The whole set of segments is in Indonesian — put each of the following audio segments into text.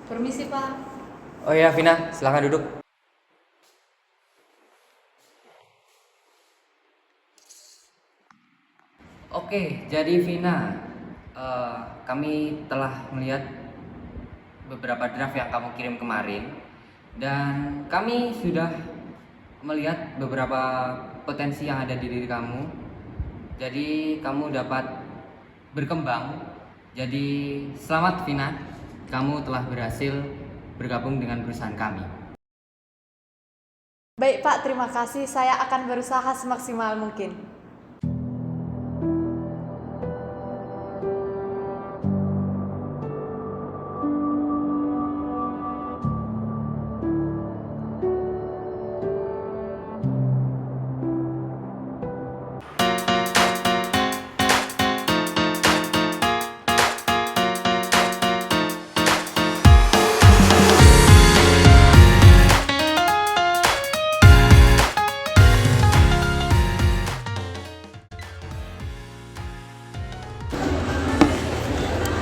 Permisi, Pak. Oh iya, Vina, silakan duduk. Oke, jadi Vina, kami telah melihat beberapa draft yang kamu kirim kemarin, dan kami sudah melihat beberapa potensi yang ada di diri kamu. Jadi kamu dapat berkembang. Jadi selamat Vina, kamu telah berhasil bergabung dengan perusahaan kami. Baik, Pak. Terima kasih. Saya akan berusaha semaksimal mungkin.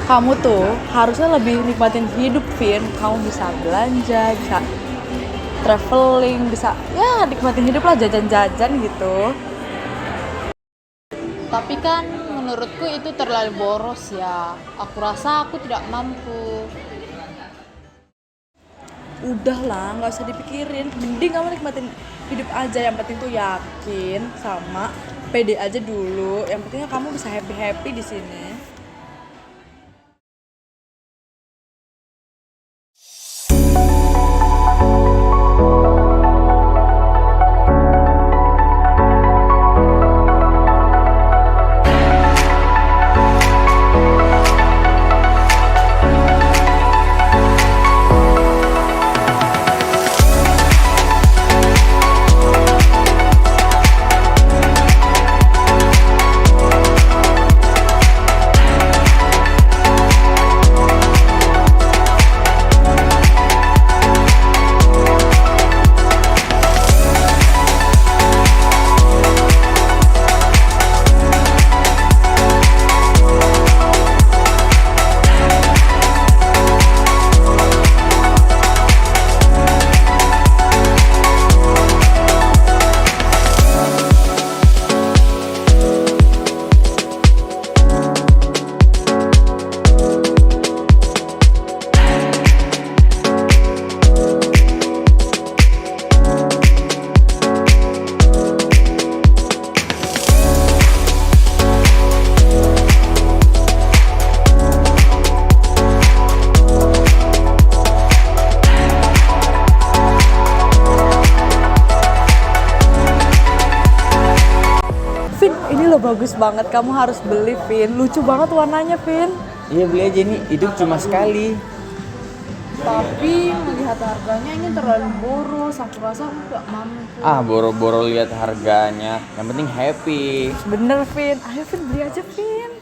Kamu tuh harusnya lebih nikmatin hidup, Vin. Kamu bisa belanja, bisa traveling, bisa ya nikmatin hidup lah, jajan-jajan gitu. Tapi kan menurutku itu terlalu boros ya. Aku rasa aku tidak mampu. Udahlah, nggak usah dipikirin. Mending kamu nikmatin hidup aja. Yang penting tuh yakin sama pede aja dulu. Yang pentingnya kamu bisa happy-happy di sini. Vin, ini loh bagus banget. Kamu harus beli, Vin. Lucu banget warnanya, Vin. Iya, beli aja, nih, hidup cuma sekali. Tapi melihat harganya ini terlalu boros. Aku rasa aku gak mampu. Boro-boro lihat harganya, yang penting happy. Bener, Vin. Ayo, Vin, beli aja, Vin.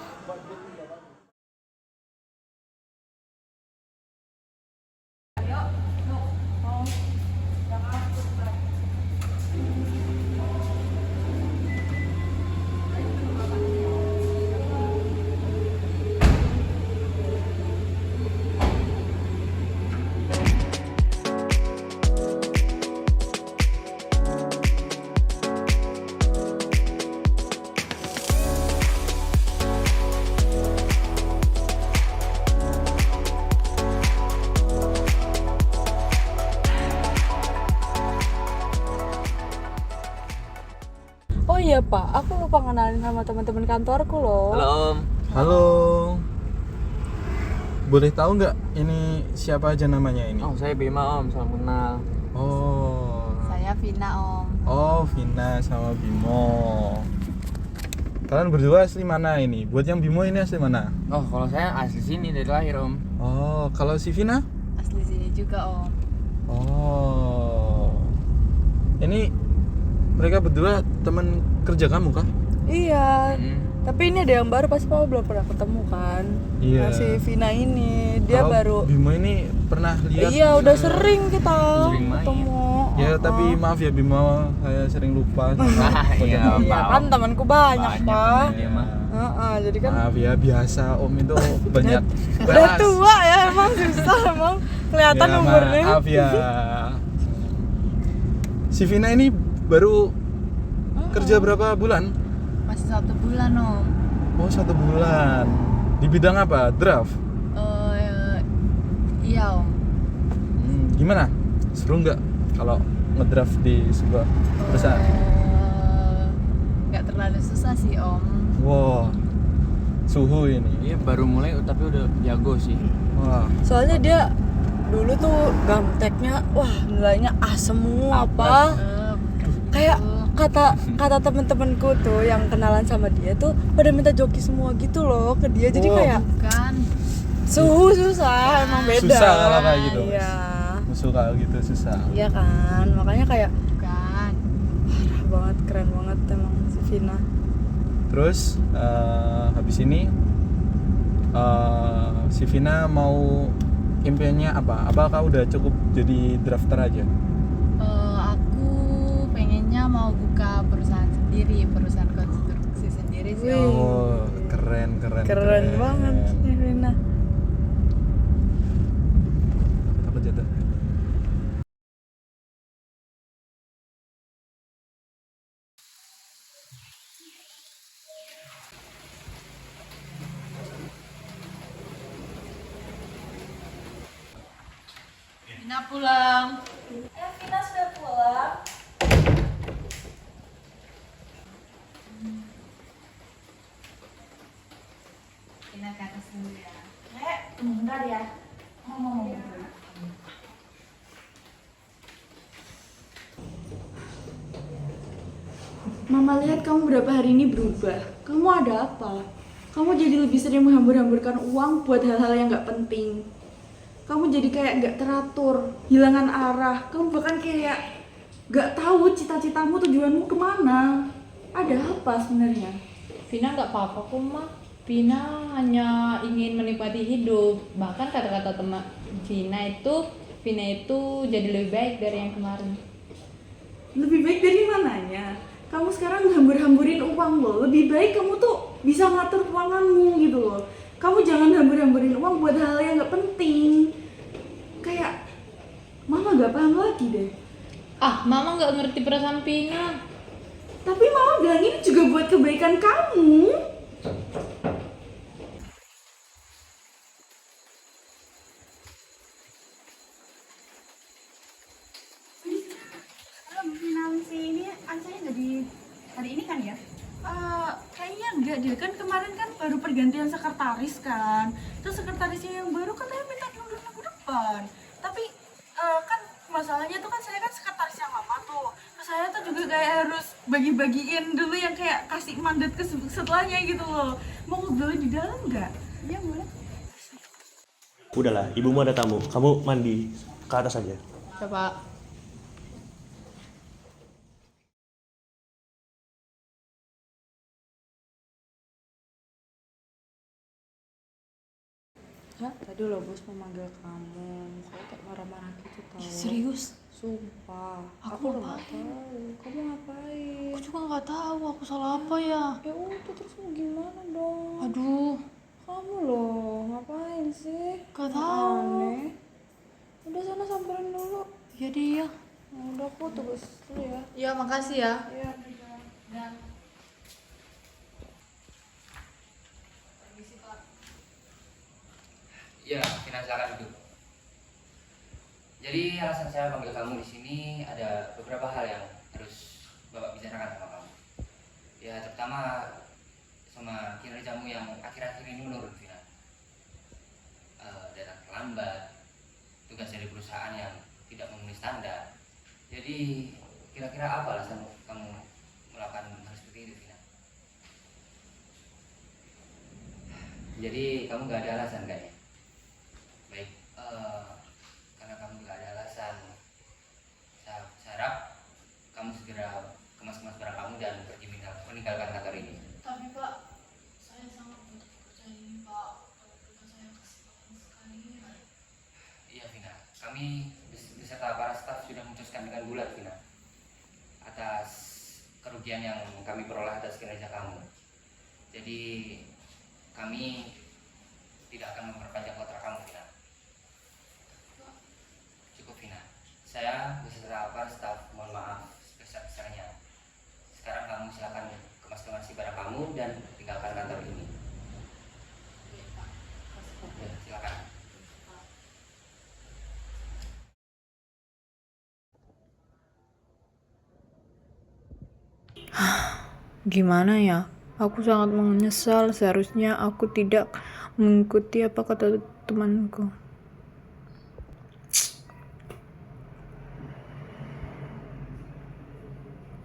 Oh iya, Pak, aku lupa ngenalin sama teman-teman kantorku loh. Halo Om. Halo. boleh tahu nggak ini siapa aja namanya ini? Oh, saya Bima Om, salam kenal. Oh. Saya Vina Om. Oh, Vina sama Bimo. Kalian berdua asli mana ini? Buat yang Bimo ini asli mana? Oh, kalau saya asli sini dari lahir Om. Oh, kalau si Vina? Asli sini juga Om. Oh. Ini mereka berdua teman kerja kamu kah? Iya. Hmm. Tapi ini ada yang baru, pasti Papa belum pernah ketemu kan. Iya. Nah, si Vina ini dia Kalau baru. Bimo ini pernah lihat. Iya, udah sering kita Sering main. ketemu. Ya, tapi maaf ya Bimo, saya sering lupa. Iya, Iya kan temanku banyak, Pak. dia mah. Jadi kan Maaf ya, biasa Om itu banyak udah bahas. tua ya, emang susah emang kelihatan Ya, umurnya. maaf ya. Si Vina ini baru kerja berapa bulan? Masih 1 bulan Om. Oh, 1 bulan. Di bidang apa? Draft? Iya Om. Gimana? Seru nggak kalau ngedraft di sebuah perusahaan? Nggak terlalu susah sih Om. Wow, suhu ini. Iya, baru mulai tapi udah jago sih. Wah, Soalnya dia dulu tuh gamteknya wah nilainya A semua apa. Kayak kata temen-temenku tuh yang kenalan sama dia tuh pada minta joki semua gitu loh ke dia. Jadi Oh. kayak Bukan. suhu susah emang beda. Susah kalau kayak gitu. Iya. musuh kalau gitu susah. Iya kan, makanya kayak Bukan. parah banget, keren banget emang si Vina. Terus habis ini si Vina mau impiannya apa? Apakah udah cukup jadi drafter aja? Aku pengennya mau buka perusahaan sendiri, perusahaan konstruksi sendiri sih Om. Oh, keren. Keren banget si Vina. Apa jatuh? Vina pulang. Vina sudah pulang. Vina ke atas dulu ya. Bentar ya. Mama lihat kamu beberapa hari ini berubah. Kamu ada apa? Kamu jadi lebih sering menghambur-hamburkan uang buat hal-hal yang nggak penting. Kamu jadi kayak nggak teratur, hilangan arah. Kamu bahkan kayak nggak tahu cita-citamu, tujuanmu kemana. Ada apa sebenarnya? Vina nggak apa-apa kok Ma. Vina hanya ingin menikmati hidup. Bahkan kata-kata teman Vina itu jadi lebih baik dari yang kemarin. Lebih baik dari mananya? Kamu sekarang hambur-hamburin uang loh. Lebih baik kamu tuh bisa ngatur keuanganmu gitu loh. Kamu jangan hambur-hamburin uang buat hal yang nggak penting. Kayak Mama nggak paham lagi deh. Ah, Mama nggak ngerti perasaan Vina. Tapi Mama bilang ini juga buat kebaikan kamu. Finansi ini Ansanya jadi hari ini kan ya? Kayaknya enggak deh, kan kemarin kan baru pergantian sekretaris kan. Terus sekretarisnya yang baru katanya minta mundur minggu depan. Tapi kan masalahnya tuh kan saya kan sekretaris yang lama tuh. Terus saya tuh juga kayak harus bagi-bagiin dulu yang kayak kasih mandat ke setelahnya gitu loh. Mau ngobrol di dalam nggak? Iya boleh. Udahlah, ibumu ada tamu. Kamu mandi ke atas aja. Coba. Hah? Tadi loh bos memanggil kamu. Kamu kayak marah-marah gitu tau. Serius? Sumpah. Aku udah nggak tahu. Kamu ngapain? Aku juga nggak tahu aku salah apa ya. Ya udah terus mau gimana dong? Aduh, Kamu loh, ngapain sih? nggak tahu. Aneh. Udah sana samperin dulu. Ya dia. Nah, udah aku tugas dulu ya. Ya makasih ya. Iya. Ya, Vina silakan duduk. Jadi alasan saya panggil kamu di sini ada beberapa hal yang harus Bapak bicarakan sama kamu. Ya, terutama sama kinerjamu yang akhir-akhir ini menurun, Vina. terlambat, tugas dari perusahaan yang tidak memenuhi standar. Jadi kira-kira apa alasan kamu melakukan hal seperti itu, Vina? Jadi kamu gak ada alasan kan ya? Baik, karena kamu gak ada alasan, saya harap kamu segera kemas-kemas barang kamu dan pergi meninggalkan kantor ini. Tapi Pak, saya sangat butuh pekerjaan ini Pak. Kalau bukan saya kesiangan sekali. Iya Vina, kami beserta para staf sudah memutuskan dengan bulat Vina atas kerugian yang kami peroleh atas kinerja kamu. Jadi kami tidak akan memperpanjang kontrak kamu Vina. Cukup Vina, saya beserta para staf mohon maaf sebesar-besarnya. Sekarang kamu silakan kemas-kemasi barang kamu dan tinggalkan kantor ini. Ya, silakan. Gimana ya? Aku sangat menyesal, seharusnya aku tidak mengikuti apa kata temanku.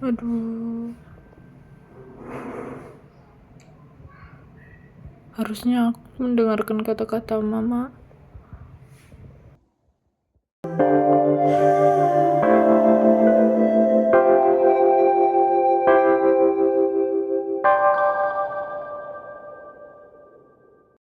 Aduh. Harusnya aku mendengarkan kata-kata mama.